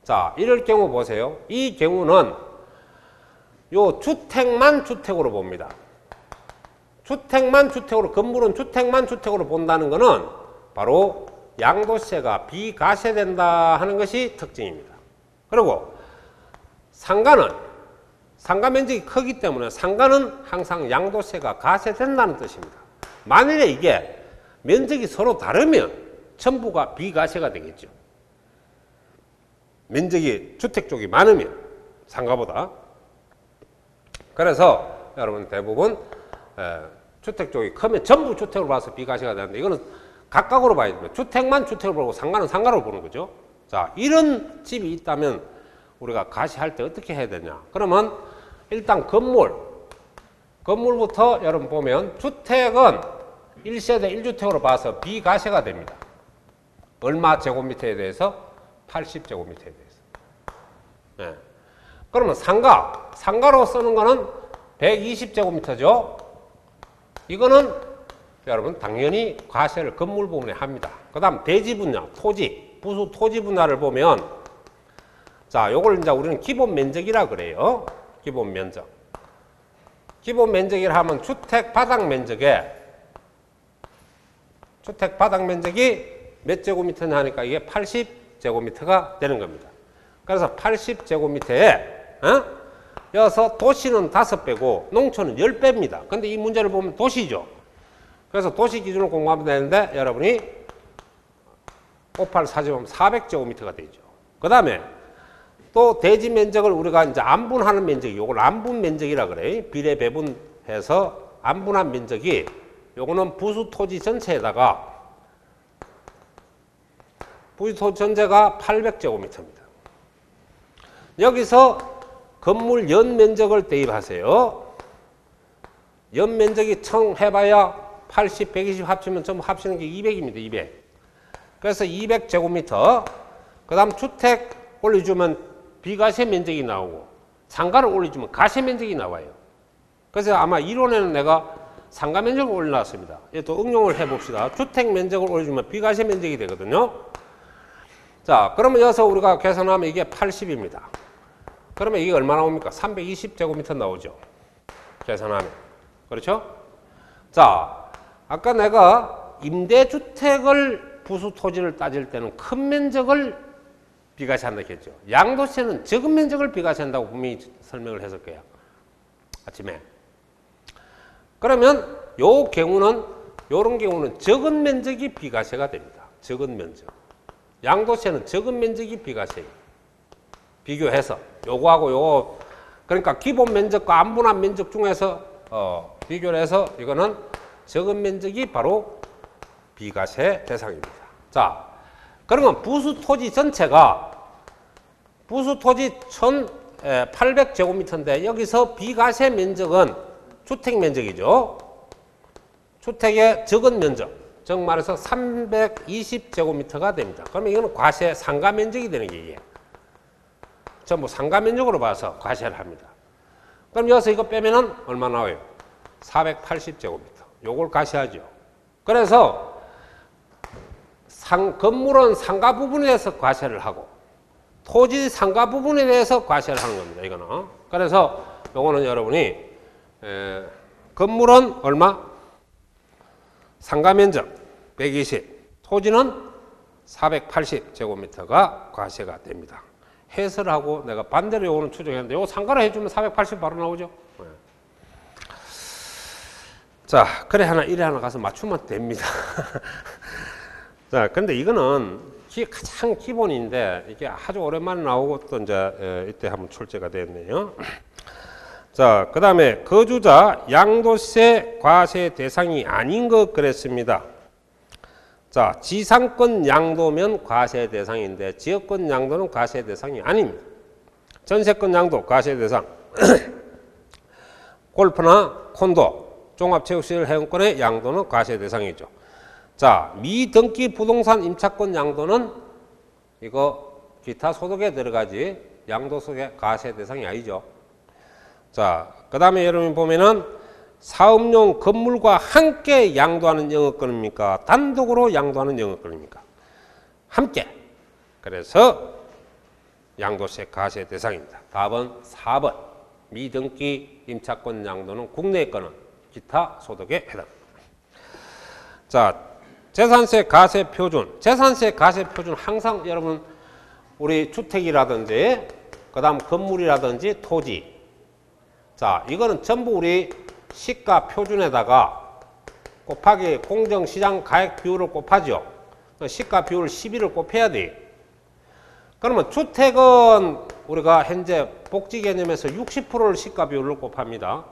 자, 이럴 경우 보세요. 이 경우는 요 주택만 주택으로 봅니다. 주택만 주택으로, 건물은 주택만 주택으로 본다는 것은 바로 양도세가 비과세된다 하는 것이 특징입니다. 그리고 상가는 상가 면적이 크기 때문에 상가는 항상 양도세가 과세된다는 뜻입니다. 만일에 이게 면적이 서로 다르면 전부가 비과세가 되겠죠. 면적이 주택 쪽이 많으면 상가보다. 그래서 여러분 대부분 주택 쪽이 크면 전부 주택으로 봐서 비과세가 되는데, 이거는 각각으로 봐야 됩니다. 주택만 주택으로 보고 상가는 상가로 보는 거죠. 자, 이런 집이 있다면 우리가 과세할 때 어떻게 해야 되냐? 그러면 일단 건물부터 여러분 보면 주택은 1세대 1주택으로 봐서 비과세가 됩니다. 얼마 제곱미터에 대해서? 80제곱미터에 대해서. 네. 그러면 상가로 쓰는 거는 120제곱미터죠. 이거는 여러분 당연히 과세를 건물 부분에 합니다. 그 다음 대지 분야, 토지, 부수 토지 분야를 보면, 자, 요걸 이제 우리는 기본 면적이라 그래요. 기본 면적. 기본 면적이라 하면 주택 바닥 면적이 몇 제곱미터냐 하니까 이게 80제곱미터가 되는 겁니다. 그래서 80제곱미터에 여기서 도시는 5배고 농촌은 10배입니다. 근데 이 문제를 보면 도시죠. 그래서 도시 기준으로 공부하면 되는데, 여러분이 58, 4제곱하면 400제곱미터가 되죠. 그 다음에 또 대지 면적을 우리가 이제 안분하는 면적이, 요걸 안분 면적이라 그래. 비례 배분해서 안분한 면적이, 요거는 부수 토지 전체에다가, 부수 토지 전체가 800제곱미터입니다. 여기서 건물 연 면적을 대입하세요. 연 면적이 총 해봐야 80, 120 합치면 전부 합치는 게 200입니다. 200. 그래서 200제곱미터. 그 다음 주택 올려주면 비과세 면적이 나오고, 상가를 올려주면 과세 면적이 나와요. 그래서 아마 이론에는 내가 상가 면적을 올려놨습니다. 또 응용을 해봅시다. 주택 면적을 올려주면 비과세 면적이 되거든요. 자, 그러면 여기서 우리가 계산하면 이게 80입니다. 그러면 이게 얼마 나옵니까? 320제곱미터 나오죠. 계산하면. 그렇죠? 자, 아까 내가 임대주택을 부수 토지를 따질 때는 큰 면적을 비과세한다고 했죠. 양도세는 적은 면적을 비과세한다고 분명히 설명을 했을 거예요. 아침에. 그러면 요 경우는, 요런 경우는 적은 면적이 비과세가 됩니다. 적은 면적. 양도세는 적은 면적이 비과세예요. 비교해서 요거하고 요거, 그러니까 기본 면적과 안분한 면적 중에서 비교를 해서 이거는 적은 면적이 바로 비과세 대상입니다. 자, 그러면 부수 토지 전체가, 부수 토지 1800제곱미터인데 여기서 비과세 면적은 주택 면적이죠. 주택의 적은 면적, 즉 말해서 320제곱미터가 됩니다. 그러면 이거는 과세 상가 면적이 되는 게 이게. 전부 상가 면적으로 봐서 과세를 합니다. 그럼 여기서 이거 빼면은 얼마 나와요? 480제곱미터. 요걸 과세하죠. 그래서 건물은 상가 부분에 대해서 과세를 하고, 토지 상가 부분에 대해서 과세를 하는 겁니다. 이거는. 그래서 요거는 여러분이 건물은 얼마? 상가 면적 120, 토지는 480제곱미터가 과세가 됩니다. 해설하고 내가 반대로 요거는 추정했는데, 요거 상가로 해주면 480 바로 나오죠. 네. 자, 그래 하나, 이래 하나 가서 맞추면 됩니다. 자, 근데 이거는 가장 기본인데, 이게 아주 오랜만에 나오고 또 이제 이때 한번 출제가 됐네요. 자, 그 다음에 거주자 양도세 과세 대상이 아닌 것 그랬습니다. 자, 지상권 양도면 과세 대상인데 지역권 양도는 과세 대상이 아닙니다. 전세권 양도 과세 대상. 골프나 콘도 종합체육시설 회원권의 양도는 과세 대상이죠. 자, 미등기 부동산 임차권 양도는 이거 기타 소득에 들어가지 양도소득의 과세 대상이 아니죠. 자, 그 다음에 여러분 보면은 사업용 건물과 함께 양도하는 영업권입니까? 단독으로 양도하는 영업권입니까? 함께. 그래서 양도세 과세 대상입니다. 답은 4번. 미등기 임차권 양도는 국내 거는 기타 소득에 해당합니다. 자, 재산세 과세 표준. 재산세 과세 표준 항상 여러분 우리 주택이라든지 그다음 건물이라든지 토지. 자, 이거는 전부 우리 시가 표준에다가 곱하기 공정시장 가액 비율을 곱하죠. 시가 비율 12를 곱해야 돼. 그러면 주택은 우리가 현재 복지 개념에서 60%를 시가 비율로 곱합니다.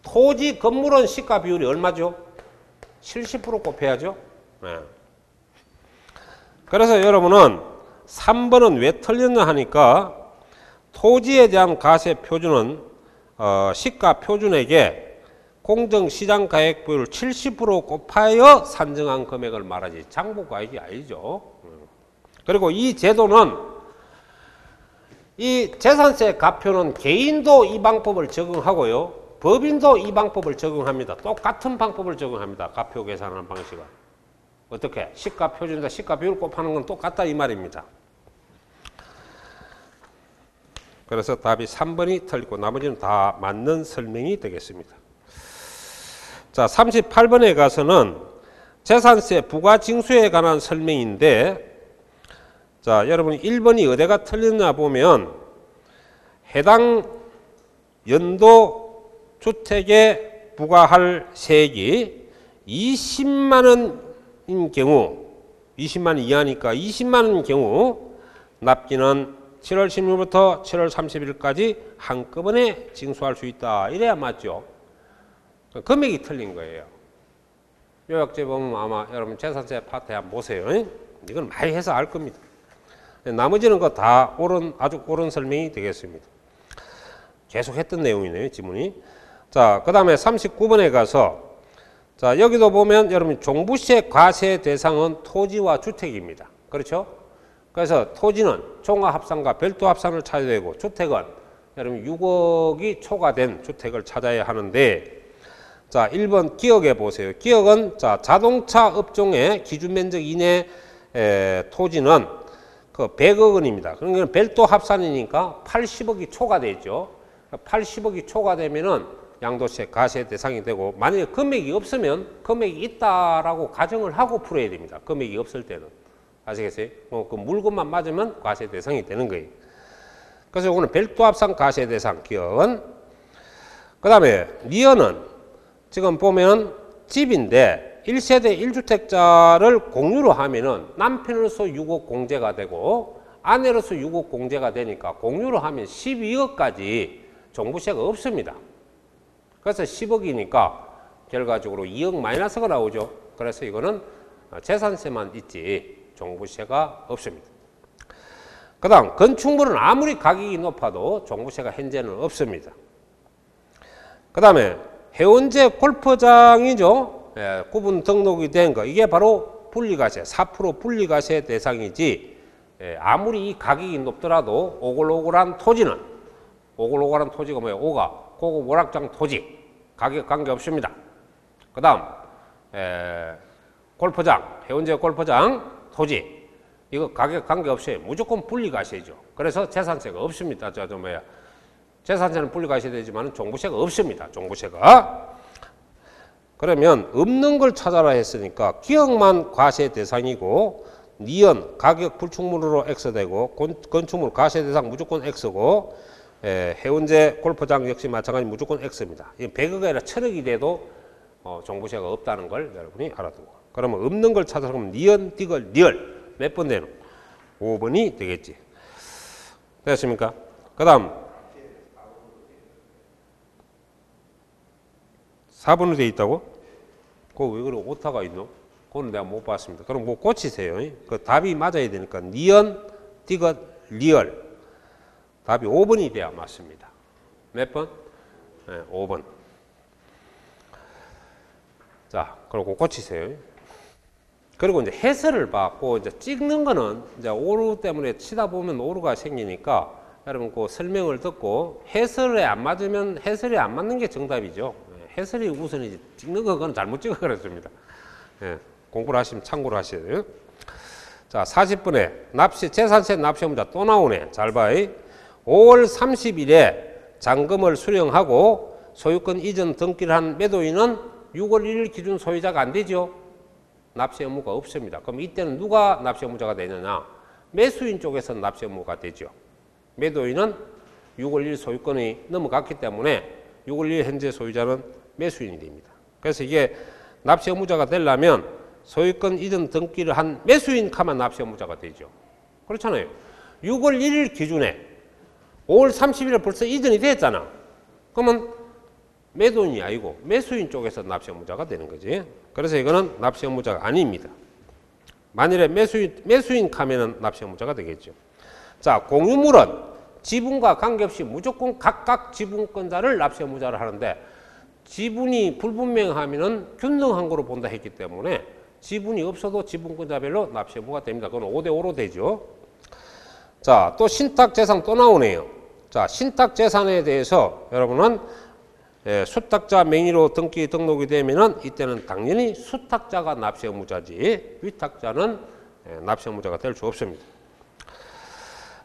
토지, 건물은 시가 비율이 얼마죠? 70% 곱해야죠. 네. 그래서 여러분은 3번은 왜 틀렸나 하니까 토지에 대한 과세 표준은 시가 표준액에 공정시장가액 비율 70% 곱하여 산정한 금액을 말하지 장부가액이 아니죠. 그리고 이 제도는 이 재산세 가표는 개인도 이 방법을 적용하고요. 법인도 이 방법을 적용합니다. 똑같은 방법을 적용합니다. 가표 계산하는 방식은. 어떻게? 시가 표준에다 시가 비율 곱하는 건 똑같다 이 말입니다. 그래서 답이 3번이 틀리고 나머지는 다 맞는 설명이 되겠습니다. 자, 38번에 가서는 재산세 부과징수에 관한 설명인데, 자, 여러분 1번이 어디가 틀렸나 보면 해당 연도 주택에 부과할 세액이 20만 원인 경우, 20만 원 이하니까 20만 원인 경우 납기는 7월 16일부터 7월 30일까지 한꺼번에 징수할 수 있다. 이래야 맞죠. 금액이 틀린 거예요. 요약제 보면 아마 여러분 재산세 파트 한번 보세요. 이건 많이 해서 알 겁니다. 나머지는 거 다 옳은, 아주 옳은 설명이 되겠습니다. 계속 했던 내용이네요, 지문이. 자, 그 다음에 39번에 가서, 자, 여기도 보면 여러분 종부세 과세 대상은 토지와 주택입니다. 그렇죠? 그래서 토지는 종합합산과 별도합산을 찾아야 되고, 주택은 여러분 6억이 초과된 주택을 찾아야 하는데, 자, 1번 기억해 보세요. 기억은 자, 자동차 업종의 기준 면적 이내 토지는 그 100억 원입니다. 그러니까 별도 합산이니까 80억이 초과되죠. 80억이 초과되면은 양도세 과세 대상이 되고, 만약에 금액이 없으면 금액이 있다라고 가정을 하고 풀어야 됩니다. 금액이 없을 때는. 아시겠어요? 그 물건만 맞으면 과세 대상이 되는 거예요. 그래서 오늘 별도 합산 과세 대상 기억은, 그 다음에 니은은 지금 보면 집인데 1세대 1주택자를 공유로 하면은 남편으로서 6억 공제가 되고 아내로서 6억 공제가 되니까 공유로 하면 12억까지 종부세가 없습니다. 그래서 10억이니까 결과적으로 2억 마이너스가 나오죠. 그래서 이거는 재산세만 있지 종부세가 없습니다. 그 다음 건축물은 아무리 가격이 높아도 종부세가 현재는 없습니다. 그 다음에 해운제 골프장이죠. 예, 구분 등록이 된 거. 이게 바로 분리과세, 4% 분리과세 대상이지, 예, 아무리 이 가격이 높더라도 오글오글한 토지는, 오글오글한 토지가 뭐예요? 오가, 고급 오락장 토지. 가격 관계 없습니다. 그 다음, 골프장, 해운제 골프장 토지. 이거 가격 관계 없어요. 무조건 분리과세죠. 그래서 재산세가 없습니다. 재산세는 분리과세 되지만 종부세가 없습니다. 종부세가. 그러면 없는 걸 찾아라 했으니까 기억만 과세 대상이고, 니은 가격 불충분으로 X되고, 건축물 과세 대상 무조건 X고, 해운제 골프장 역시 마찬가지 무조건 X입니다. 100억이 아니라 1000억이 돼도 종부세가 없다는 걸 여러분이 알아두고. 그러면 없는 걸 찾아서 그러면 니은, 띠글, 리얼 몇 번 되는? 5번이 되겠지. 됐습니까? 그 다음 4번으로 되어 있다고? 그거 왜 그래? 오타가 있노? 그건 내가 못 봤습니다. 그럼 뭐 고치세요. 그 답이 맞아야 되니까 니은, 띠것, 리얼. 답이 5번이 돼야 맞습니다. 몇 번? 네, 5번. 자, 그리고 고치세요. 그리고 이제 해설을 받고 이제 찍는 거는 이제 오류 때문에 치다 보면 오류가 생기니까 여러분 그 설명을 듣고 해설에 안 맞으면 해설이 안 맞는 게 정답이죠. 해설이 우선이지 찍는 거 그건 잘못 찍어 그랬습니다. 예, 공부를 하시면 참고를 하셔야 돼요. 자, 40분에 납시 재산세 납시 의무자 또 나오네. 잘 봐. 5월 30일에 잔금을 수령하고 소유권 이전 등기를 한 매도인은 6월 1일 기준 소유자가 안 되죠. 납시 의무가 없습니다. 그럼 이때는 누가 납시 의무자가 되느냐? 매수인 쪽에서 납시 의무가 되죠. 매도인은 6월 1일 소유권이 넘어갔기 때문에 6월 1일 현재 소유자는 매수인이 됩니다. 그래서 이게 납시 의무자가 되려면 소유권 이전 등기를 한 매수인 가만 납시 의무자가 되죠. 그렇잖아요. 6월 1일 기준에 5월 30일에 벌써 이전이 됐잖아. 그러면 매도인이 아니고 매수인 쪽에서 납시 의무자가 되는 거지. 그래서 이거는 납시 의무자가 아닙니다. 만일에 매수인 가면은 납시 의무자가 되겠죠. 자, 공유물은 지분과 관계없이 무조건 각각 지분권자를 납시 의무자를 하는데 지분이 불분명하면은 균등한 거로 본다 했기 때문에 지분이 없어도 지분권자별로 납시 의무가 됩니다. 그건 5대5로 되죠. 자, 또 신탁재산 또 나오네요. 자, 신탁재산에 대해서 여러분은 수탁자 명의로 등기 등록이 되면은 이때는 당연히 수탁자가 납시 의무자지 위탁자는 납시 의무자가 될 수 없습니다.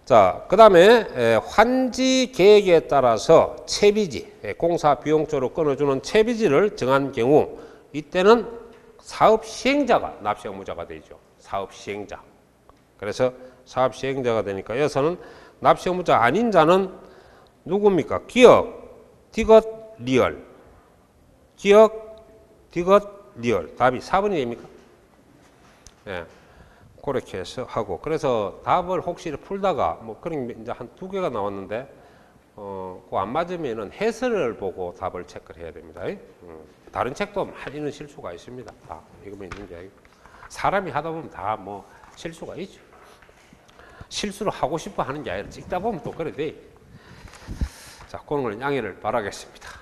자, 그 다음에 환지 계획에 따라서 채비지, 공사 비용조로 끊어주는 채비지를 정한 경우 이때는 사업 시행자가 납시 의무자가 되죠. 사업 시행자. 그래서 사업 시행자가 되니까 여기서는 납시 의무자 아닌 자는 누굽니까? 기업, 디귿, 리얼. 기업, 디귿, 리얼. 답이 4번이 됩니까? 예. 그렇게 해서 하고. 그래서 답을 혹시 풀다가 뭐 그런 이제 한 2개가 나왔는데 그거 안 맞으면은 해설을 보고 답을 체크를 해야 됩니다. 다른 책도 많이는 실수가 있습니다. 다 이거만 있는 게 아니고 사람이 하다 보면 다 뭐 실수가 있죠. 실수를 하고 싶어 하는 게 아니라 찍다 보면 또 그래 돼. 자, 그런 걸 양해를 바라겠습니다.